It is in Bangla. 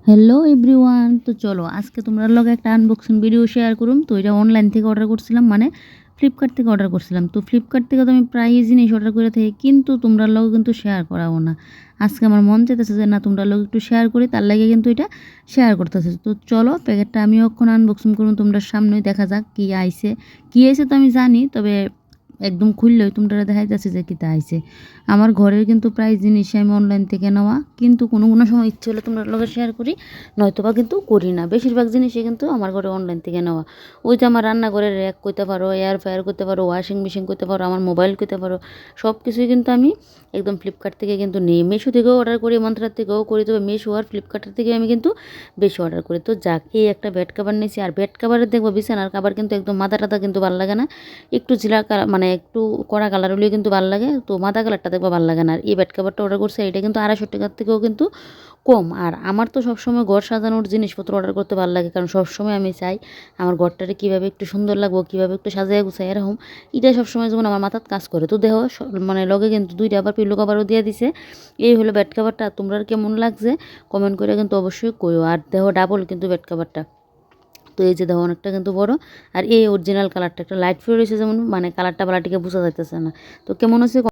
হ্যালো এভরিওয়ান, তো চলো আজকে তোমরা লগে একটা আনবক্সিং ভিডিও শেয়ার করুম। তো এটা অনলাইন থেকে অর্ডার করছিলাম, মানে ফ্লিপকার্ট থেকে অর্ডার করছিলাম। তো ফ্লিপকার্ট থেকে তো আমি প্রায় জিনিস অর্ডার করে থাকি, কিন্তু তোমরা লগে কিন্তু শেয়ার করাবো না। আজকে আমার মন চাইতেছে যে না, তোমরা লগে একটু শেয়ার করি, তার লাগে কিন্তু এটা শেয়ার করতেছে। তো চলো প্যাকেটটা আমি এখন আনবক্সিং করুন, তোমরা সামনেই দেখা যাক কী আইছে তো আমি জানি, তবে একদম খুললেই তোমরা দেখাইতেছে যে কীটা আইছে। আমার ঘরের কিন্তু প্রায় জিনিসই আমি অনলাইন থেকে নেওয়া, কিন্তু কোনো কোনো সময় ইচ্ছে হলে তোমরা লগে শেয়ার করি, নয়তোবা কিন্তু করি না। বেশিরভাগ জিনিসই কিন্তু আমার ঘরে অনলাইন থেকে নেওয়া। ওই যে আমার রান্নাঘরের র্যাক করতে পারো, এয়ার ফ্রায়ার করতে পারো, ওয়াশিং মেশিন করতে পারো, আমার মোবাইল করতে পারো, সব কিছুই কিন্তু আমি একদম ফ্লিপকার্ট থেকে কিন্তু নিই। মিশো থেকেও অর্ডার করি, মন্ত্রার থেকেও করি, তবে মিশো আর ফ্লিপকার্টের থেকে আমি কিন্তু বেশি অর্ডার করি। তো যাক, এই একটা বেড কাভার নিয়েছি। আর বেড কাভারের দেখবো, বিছানার কাভার কিন্তু একদম মাথা টাথা কিন্তু ভালো লাগে না, একটু জিলা কালার মানে একটু কড়া কালার হলেও কিন্তু ভালো লাগে। তো মাথা কালারটা দেখবো ভালো লাগে না। আর এই বেড কাভারটা অর্ডার করছে, এটা কিন্তু 250 টাকার থেকেও কিন্তু কম। আর আমার তো সবসময় ঘর সাজানোর জিনিসপত্র অর্ডার করতে ভালো লাগে, কারণ সবসময় আমি চাই আমার ঘরটারে কীভাবে একটু সুন্দর লাগবো, কীভাবে একটু সাজায় গুছাই এরকম, এটা সবসময় যখন আমার মাথাত কাজ করে। তো দেখো মানে লগে কিন্তু 2টা আবার পিলো কাভারও দিয়ে দিছে। এই হলো বেড কাভারটা। তোমরা কেমন লাগছে কমেন্ট করে কিন্তু অবশ্যই কইও। আর দেখো ডাবল কিন্তু বেড কাভারটা। তো এই যে দেখো অনেকটা কিন্তু বড়। আর এই অরিজিনাল কালারটা একটা লাইট ফিল রয়েছে, যেমন মানে কালারটা বালাটিকে বোঝা যাইতেছে না। তো কেমন আছে